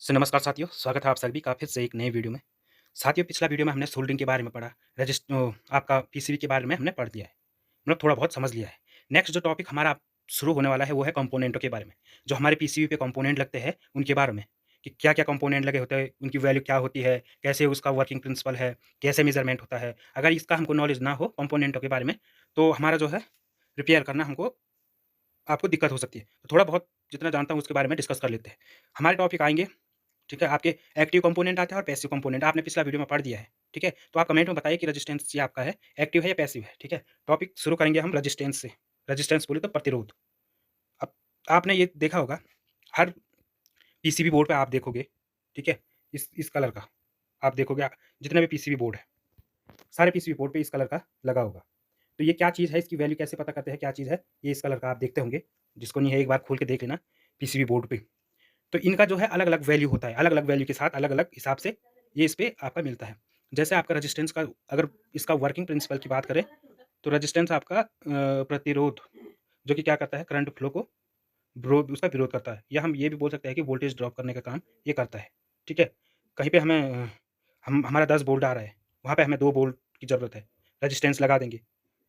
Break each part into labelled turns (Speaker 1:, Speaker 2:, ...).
Speaker 1: नमस्कार साथियों, स्वागत है आप सभी का फिर से एक नए वीडियो में। साथियों, पिछला वीडियो में हमने सोल्डरिंग के बारे में पढ़ा, आपका पीसीबी के बारे में हमने पढ़ दिया है, मतलब थोड़ा बहुत समझ लिया है। नेक्स्ट जो टॉपिक हमारा शुरू होने वाला है वो है कंपोनेंटों के बारे में। जो हमारे पीसीबी पे कंपोनेंट लगते हैं उनके बारे में, कि क्या-क्या कंपोनेंट लगे होते हैं, उनकी वैल्यू क्या होती है, कैसे उसका वर्किंग प्रिंसिपल है, कैसे मेज़रमेंट होता है। अगर इसका हमको नॉलेज ना हो कंपोनेंटों के बारे में, तो हमारा जो है रिपेयर करना हमको आपको दिक्कत हो सकती है। तो थोड़ा बहुत जितना जानता हूँ उसके बारे में डिस्कस कर लेते हैं। हमारे टॉपिक आएँगे, ठीक है? आपके एक्टिव कंपोनेंट आते हैं और पैसिव कंपोनेंट आपने पिछला वीडियो में पढ़ दिया है, ठीक है? तो आप कमेंट में बताइए कि रेजिस्टेंस ये आपका है, एक्टिव है या पैसिव है, ठीक है? टॉपिक शुरू करेंगे हम रेजिस्टेंस से। रेजिस्टेंस बोले तो प्रतिरोध। अब आपने ये देखा होगा, हर पीसीबी बोर्ड पे आप देखोगे, ठीक है? इस कलर का आप देखोगे, जितने भी पीसीबी बोर्ड है, सारे पीसीबी बोर्ड पे इस कलर का लगा होगा। तो ये क्या चीज़ है, इसकी वैल्यू कैसे पता करते हैं, क्या चीज़ है? ये इस कलर का आप देखते होंगे, जिसको नहीं है एक बार खोल के देख लेना पीसीबी बोर्ड पे। तो इनका जो है अलग-अलग वैल्यू होता है, अलग-अलग वैल्यू के साथ अलग-अलग हिसाब से ये इस पे आपका मिलता है। जैसे आपका रेजिस्टेंस का, अगर इसका वर्किंग प्रिंसिपल की बात करें, तो रेजिस्टेंस आपका प्रतिरोध, जो कि क्या करता है, करंट फ्लो को उसका विरोध करता है, या हम ये भी बोल सकते हैं कि वोल्टेज ड्रॉप करने का काम ये करता है, ठीक है? कहीं पे हमें हम हमारा 10 वोल्ट आ रहा है, वहाँ पे हमें 2 वोल्ट की ज़रूरत है, रेजिस्टेंस लगा देंगे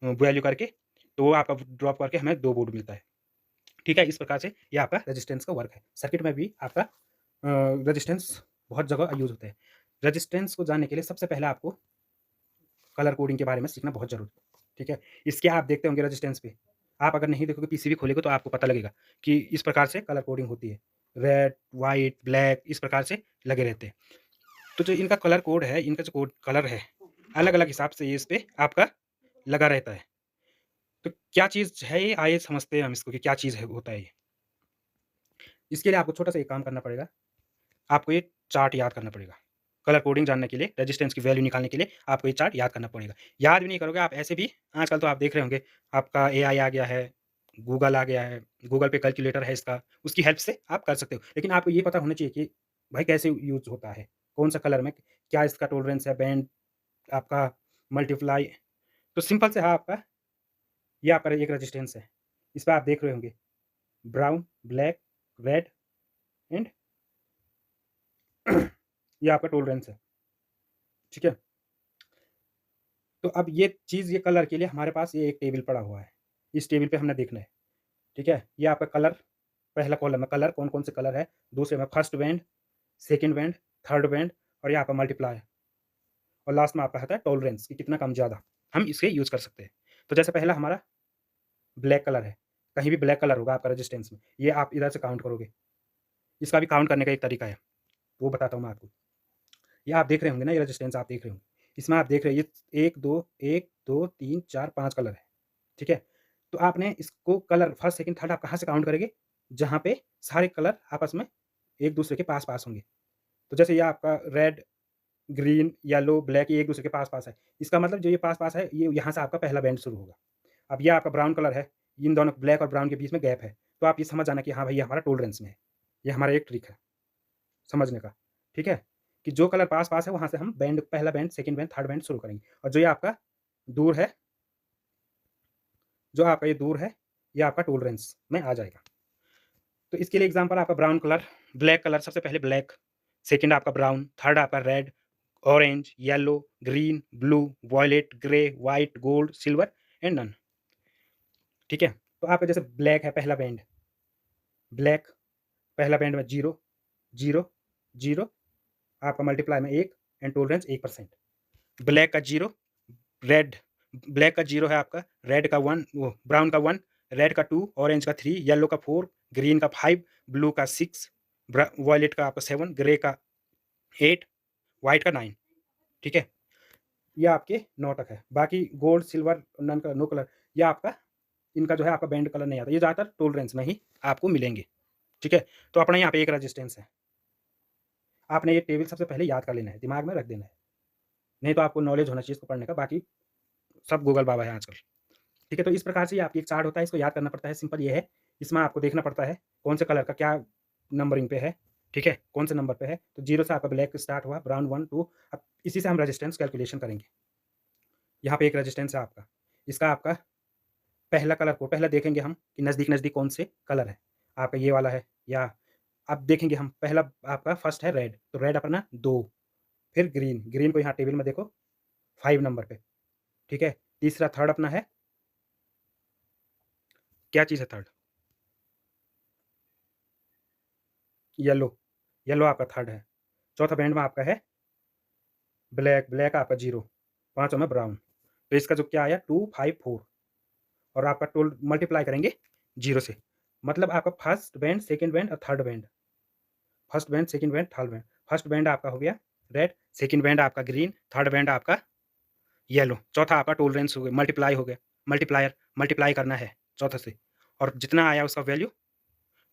Speaker 1: वैल्यू करके, तो वो आपका ड्रॉप करके हमें 2 वोल्ट मिलता है, ठीक है? इस प्रकार से ये आपका रेजिस्टेंस का वर्क है। सर्किट में भी आपका रेजिस्टेंस बहुत जगह यूज़ होता है। रेजिस्टेंस को जानने के लिए सबसे पहले आपको कलर कोडिंग के बारे में सीखना बहुत ज़रूरी है, ठीक है? इसके आप देखते होंगे रेजिस्टेंस पे, आप अगर नहीं देखोगे, पीसीबी खोलोगे तो आपको पता लगेगा कि इस प्रकार से कलर कोडिंग होती है। रेड, व्हाइट, ब्लैक इस प्रकार से लगे रहते हैं। तो जो इनका कलर कोड है, इनका जो कोड कलर है, अलग-अलग हिसाब से ये इस पे आपका लगा रहता है। तो क्या चीज़ है ये? आइए समझते हैं हम इसको कि क्या चीज़ है, होता है ये। इसके लिए आपको छोटा-सा एक काम करना पड़ेगा। आपको ये चार्ट याद करना पड़ेगा। कलर कोडिंग जानने के लिए, रेजिस्टेंस की वैल्यू निकालने के लिए आपको ये चार्ट याद करना पड़ेगा। याद भी नहीं करोगे आप, ऐसे भी आजकल तो आप देख रहे होंगे, आपका एआई आ गया है, गूगल आ गया है, गूगल पे कैलकुलेटर है इसका, उसकी हेल्प से आप कर सकते हो। लेकिन आपको ये पता होना चाहिए कि भाई कैसे यूज़ होता है, कौन-सा कलर में क्या इसका टॉलरेंस है, बैंड आपका मल्टीप्लाई। तो सिंपल से है आपका, ये आपका एक रेजिस्टेंस है। इस पे आप देख रहे होंगे ब्राउन, ब्लैक, रेड एंड ये आपका टॉलरेंस है, ठीक है? तो अब ये चीज़, ये कलर के लिए हमारे पास ये एक टेबल पड़ा हुआ है। इस टेबल पे हमने देखना है, ठीक है? ये आपका कलर, पहला कॉलम है कलर, कौन-कौन से कलर है, दूसरे में first band, second band, third band और ये आपका मल्टीप्लाई और लास्ट में आपका आता है टॉलरेंस कि कितना कम ज़्यादा हम इसे यूज़ कर सकते हैं। तो जैसे पहला हमारा ब्लैक कलर है, कहीं भी ब्लैक कलर होगा आपका रेजिस्टेंस में, ये आप इधर से काउंट करोगे। इसका भी काउंट करने का एक तरीका है, वो बताता हूँ मैं आपको। ये आप देख रहे होंगे ना, ये रेजिस्टेंस आप देख रहे होंगे। इसमें आप देख रहे हैं ये 1, 2, 3, 4, 5 कलर है, ठीक है? तो आपने इसको कलर फर्स्ट, सेकंड, थर्ड आप कहाँ से काउंट करेंगे? जहाँ पे सारे कलर आपस में एक-दूसरे के पास-पास होंगे। तो जैसे ये आपका रेड, ग्रीन, येलो, ब्लैक ये एक-दूसरे के पास-पास है। इसका मतलब जो ये पास-पास है, ये यहाँ से आपका पहला बैंड शुरू होगा। अब ये आपका ब्राउन कलर है, इन दोनों ब्लैक और ब्राउन के बीच में गैप है। तो आप ये समझ जाना कि हाँ भाई, ये हमारा टॉलरेंस में है। ये हमारा एक ट्रिक है समझने का, ठीक है? कि जो कलर पास-पास है वहाँ से हम बैंड, पहला band, second band, third band शुरू करेंगे और जो ये आपका दूर है, जो आपका ये दूर है, ये आपका टॉलरेंस में आ जाएगा। तो इसके लिए एग्ज़ाम्पल आपका ब्राउन कलर, ब्लैक कलर सबसे पहले ब्लैक, सेकंड आपका ब्राउन, थर्ड आपका red, orange, yellow, green, blue, violet, grey, white, gold, silver and none, ठीक है? तो आपका जैसे ब्लैक है पहला बैंड, ब्लैक पहला बैंड में 0, 0, 0 आपका मल्टीप्लाई में 1 एंड टॉलरेंस 1%। ब्लैक का 0, रेड, ब्लैक का 0 है आपका, रेड का 1, वो ब्राउन का 1, रेड का 2, ऑरेंज का 3, येलो का 4, ग्रीन का 5, ब्लू का 6, वॉयलेट का आपका 7, ग्रे का 8, व्हाइट का 9, ठीक है? ये आपके 9 तक है। बाकी गोल्ड, सिल्वर, नन का नो कलर, ये आपका, इनका जो है आपका बैंड कलर नहीं आता। ये ज़्यादातर टॉलरेंस में ही आपको मिलेंगे, ठीक है? तो अपना यहाँ पे एक रेजिस्टेंस है। आपने ये टेबल सबसे पहले याद कर लेना है, दिमाग में रख देना है। नहीं तो आपको नॉलेज होना चाहिए इसको पढ़ने का, बाकी सब गूगल बाबा है आजकल। ठीक है, तो इस प्रकार से ये आपकी एक चार्ट होता है, इसको याद करना पड़ता है, सिंपल ये है। इसमें आपको देखना पड़ता है कौन से कलर का क्या नंबरिंग पे है, ठीक है? कौन से नंबर पे है, तो 0 से आपका ब्लैक स्टार्ट हुआ, ब्राउन 1, 2, अब इसी से हम रेजिस्टेंस कैलकुलेशन करेंगे। यहाँ पे एक रेजिस्टेंस है आपका, इसका आपका पहला कलर को पहले देखेंगे हम कि नज़दीक-नज़दीक कौन से कलर है। आपका ये वाला है या आप देखेंगे हम पहला आपका फर्स्ट है रेड, तो रेड अपना 2, फिर ग्रीन, ग्रीन को यहाँ टेबल में देखो 5 नंबर पे, ठीक है? तीसरा थर्ड अपना है, क्या चीज़ है थर्ड? येलो, येलो आपका थर्ड है। चौथा बैंड में आपका है ब्लैक, ब्लैक आपका 0, पाँचों में ब्राउन। तो इसका जो क्या आया 2, 5, 4 और आपका टोल मल्टीप्लाई करेंगे 0 से। मतलब आपका फर्स्ट बैंड, सेकंड बैंड और third band. First band, second band, third band. First band आपका हो गया रेड, सेकंड बैंड आपका ग्रीन, थर्ड बैंड आपका येलो, चौथा आपका टॉलरेंस हो गया, मल्टीप्लाई हो गया, मल्टीप्लायर मल्टीप्लाई करना है चौथे से और जितना आया उसका वैल्यू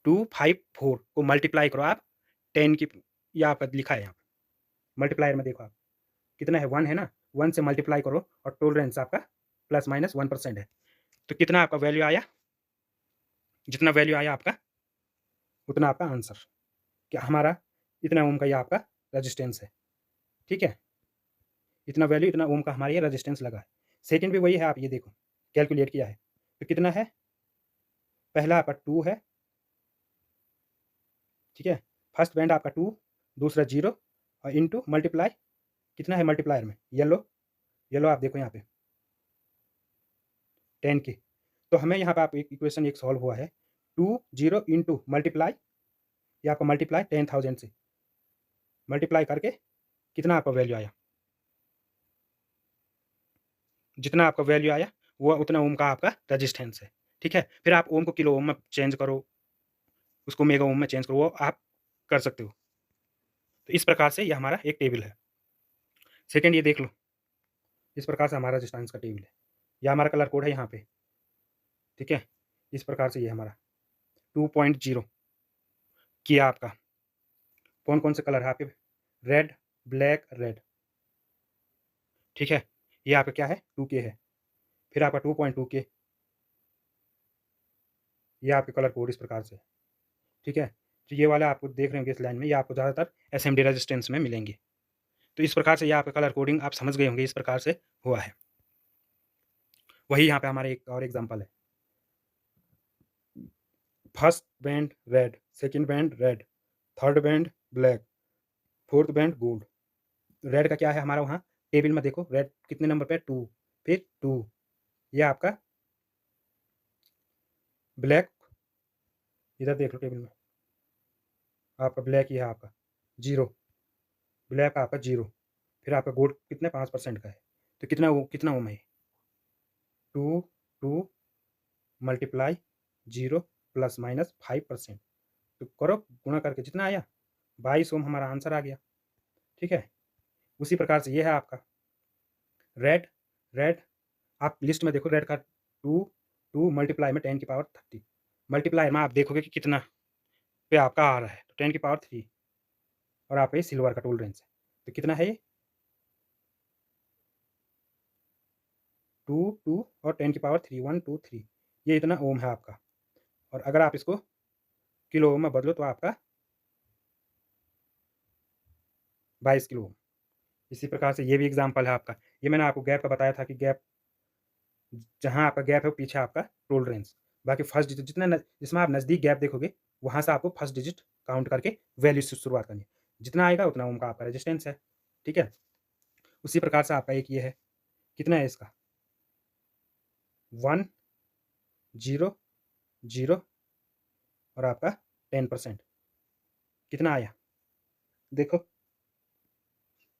Speaker 1: 2, 5, 4 को मल्टीप्लाई करो आप 10 की, ये आपका लिखा है यहाँ पे। मल्टीप्लायर में देखो आप कितना है 1 है ना, 1 से मल्टीप्लाई करो और टॉलरेंस आपका प्लस माइनस 1% है। तो कितना आपका वैल्यू आया? जितना वैल्यू आया आपका उतना आपका आंसर। क्या हमारा इतना ओम का ये आपका रेजिस्टेंस है, ठीक है? इतना वैल्यू इतना ओम का हमारा ये रेजिस्टेंस लगा है। सेकंड भी वही है, आप ये देखो कैलकुलेट किया है। तो कितना है? पहला आपका 2 है, ठीक है? फर्स्ट बैंड आपका 2, दूसरा 0 और इंटू मल्टीप्लाई कितना है मल्टीप्लायर में? येलो, येलो आप देखो यहाँ पे 10 की। तो हमें यहाँ पे आप एक इक्वेशन एक सॉल्व हुआ है 2, 0 इंटू मल्टीप्लाई, ये आपका मल्टीप्लाई 10,000 से मल्टीप्लाई करके कितना आपका वैल्यू आया? जितना आपका वैल्यू आया वो उतना ओम का आपका रेजिस्टेंस है, ठीक है? फिर आप ओम को किलो ओम में चेंज करो, उसको मेगा ओम में चेंज करो, वो आप कर सकते हो। तो इस प्रकार से ये हमारा एक टेबल है। सेकंड ये देख लो, इस प्रकार से हमारा रेजिस्टेंस का टेबल है। ये हमारा कलर कोड है यहाँ पे, ठीक है? इस प्रकार से ये हमारा 2.0 किया आपका। कौन-कौन से कलर है आपके? रेड, ब्लैक, रेड, ठीक है? ये आपका क्या है? 2K है। फिर आपका 2.2K, ये आपके कलर कोड इस प्रकार से है, ठीक है? तो ये वाला आपको देख रहे होंगे इस लाइन में, ये आपको ज़्यादातर एसएमडी रेजिस्टेंस में मिलेंगे। तो इस प्रकार से ये आपका कलर कोडिंग आप समझ गए होंगे, इस प्रकार से हुआ है। वही यहाँ पे हमारा एक और एग्ज़ाम्पल है। First band red, second band red, third band black, fourth band gold. Red का क्या है हमारा वहाँ टेबल में देखो, रेड कितने नंबर पे है? 2, फिर 2, ये आपका ब्लैक, इधर देख लो टेबल में, आपका ब्लैक ही है आपका 0, ब्लैक आपका 0, फिर आपका गोल्ड कितने 5% का है। तो कितना ओम है? 2, 2 मल्टीप्लाई 0 प्लस माइनस 5%, तो करो गुणा करके जितना आया 22 ओम हमारा आंसर आ गया, ठीक है? उसी प्रकार से ये है आपका रेड, रेड आप लिस्ट में देखो रेड का 2, 2 मल्टीप्लाई में 10 की पावर 30, मल्टीप्लाई में आप देखोगे कि कितना पे आपका आ रहा है, तो 10 की पावर 3 और आपका ये सिल्वर का टॉलरेंस है। तो कितना है ये? 2, 2 और 10 की पावर 3, 1, 2, 3, ये इतना ओम है आपका। और अगर आप इसको किलो ओम में बदलो तो आपका 22 किलो ओम। इसी प्रकार से ये भी एग्ज़ाम्पल है आपका। ये मैंने आपको गैप का बताया था कि गैप जहाँ आपका गैप है वो पीछे आपका टॉलरेंस। बाकी फर्स्ट डिजिट जितना न जिसमें आप नज़दीक गैप देखोगे, वहाँ से आपको फर्स्ट डिजिट काउंट करके वैल्यू से शुरुआत करनी है। जितना आएगा उतना ओम का आपका रेजिस्टेंस है, ठीक है? उसी प्रकार से आपका एक ये है, कितना है इसका? 1, 0, 0 और आपका 10% कितना आया? देखो,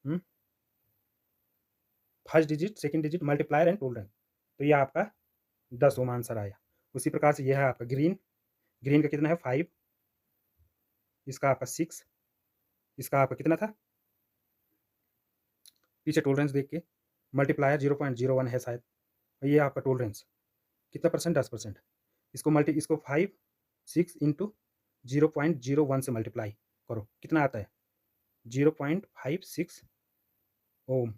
Speaker 1: हुँ, first digit, second digit, multiplier and tolerance. तो ये आपका 10 ओम आंसर आया। उसी प्रकार से ये है आपका ग्रीन, ग्रीन का कितना है 5, इसका आपका 6, इसका आपका कितना था? पीछे टॉलरेंस देख के मल्टीप्लायर 0.01 है शायद और ये आपका टॉलरेंस कितना परसेंट? 10%। इसको 5, 6 इंटू 0.01 से मल्टीप्लाई करो, कितना आता है? 0.56 ओम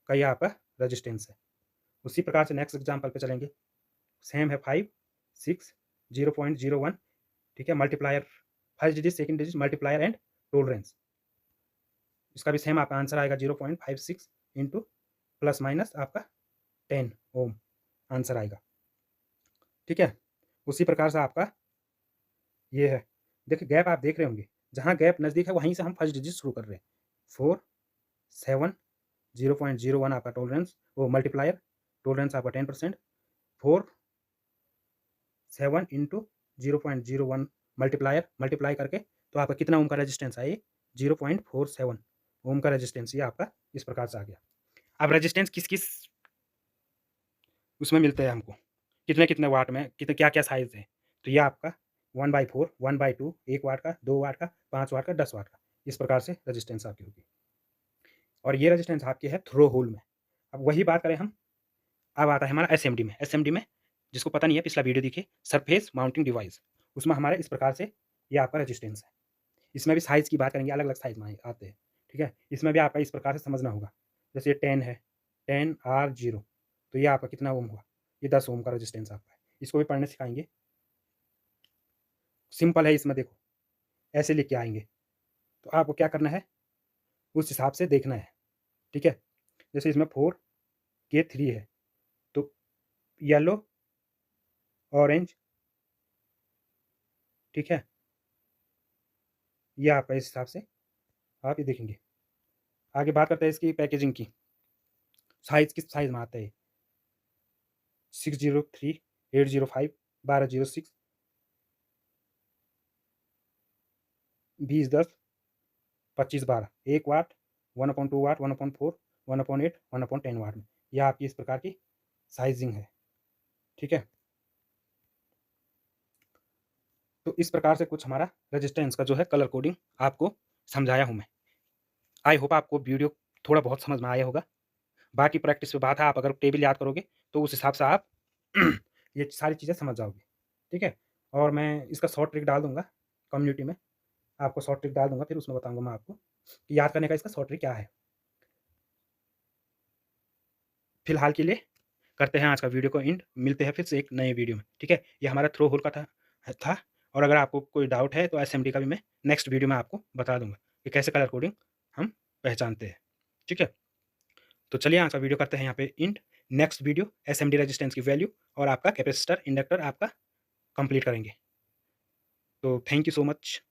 Speaker 1: का ये आपका रेजिस्टेंस है। उसी प्रकार से नेक्स्ट एग्जांपल पे चलेंगे। सेम है 5, 6, 0.01, ठीक है? Multiplier first digit, second digit, multiplier and tolerance. इसका भी सेम आपका आंसर आएगा 0.56 इंटू प्लस माइनस आपका 10 ओम आंसर आएगा, ठीक है? उसी प्रकार से आपका ये है देखिए गैप आप देख रहे होंगे, जहाँ गैप नज़दीक है वहीं से हम फर्स्ट डिजिट शुरू कर रहे हैं। 4, 7, 0.01 आपका टॉलरेंस वो मल्टीप्लायर, टॉलरेंस आपका 10%, 4, 7 इंटू 0.01 मल्टीप्लायर, मल्टीप्लाई करके तो आपका कितना ओम का रेजिस्टेंस आया ये 0.47 ओम का रेजिस्टेंस ये आपका इस प्रकार से आ गया। अब रेजिस्टेंस किस-किस उसमें मिलते हैं हमको, कितने-कितने वाट में, कितने क्या-क्या साइज़ है। तो ये आपका 1/4, 1/2, 1 वाट का, 2 वाट का, 5 वाट का, 10 वाट का, इस प्रकार से रेजिस्टेंस आपकी होगी। और ये रेजिस्टेंस आपकी है थ्रो होल में। अब वही बात करें हम, अब आता है हमारा एसएमडी में। एसएमडी में जिसको पता नहीं है पिछला वीडियो देखिए, सरफेस माउंटिंग डिवाइस, उसमें हमारे इस प्रकार से ये आपका रेजिस्टेंस है। इसमें भी साइज़ की बात करेंगे, अलग-अलग साइज़ में आते हैं, ठीक है? इसमें भी आपका इस प्रकार से समझना होगा। जैसे ये 10 है, 10 R 0 तो ये आपका कितना ओम हुआ? ये 10 ओम का रेजिस्टेंस आपका है। इसको भी पढ़ने सिखाएँगे। सिंपल है इसमें देखो, ऐसे लिख के आएँगे, तो आपको क्या करना है, उस हिसाब से देखना है, ठीक है? जैसे इसमें 4 ये 3 है, तो येलो, ऑरेंज, ठीक है? ये आपका इस हिसाब से आप ये देखेंगे। आगे बात करते हैं इसकी पैकेजिंग की। साइज़ किस साइज़ में आता है ये? 603, 805, 1206, 2010, 2512, 1 वाट, 1/2 वाट, 1/4, 1/8, 1/10 वाट में। ये आपकी इस प्रकार की साइज़िंग है, ठीक है? तो इस प्रकार से कुछ हमारा रेजिस्टेंस का जो है कलर कोडिंग आपको समझाया हूँ मैं। आई होप आपको वीडियो थोड़ा बहुत समझ में आया होगा। बाकी प्रैक्टिस पे बात है, आप अगर टेबल याद करोगे तो उस हिसाब से आप ये सारी चीज़ें समझ जाओगे, ठीक है? और मैं इसका शॉर्ट ट्रिक डाल दूँगा कम्युनिटी में, आपको शॉर्ट ट्रिक डाल दूँगा, फिर उसमें बताऊँगा मैं आपको कि याद करने का इसका शॉर्ट ट्रिक क्या है। फिलहाल के लिए करते हैं आज का वीडियो को एंड, मिलते हैं फिर से एक नए वीडियो में, ठीक है? ये हमारा थ्रो होल का था और अगर आपको कोई डाउट है तो एसएमडी का भी मैं नेक्स्ट वीडियो में आपको बता दूँगा कि कैसे कलर कोडिंग हम पहचानते हैं, ठीक है? तो चलिए आज का वीडियो करते हैं यहाँ पे and. Next video SMD resistance की वैल्यू और आपका कैपेसिटर, इंडक्टर आपका कंप्लीट करेंगे। तो थैंक यू सो मच।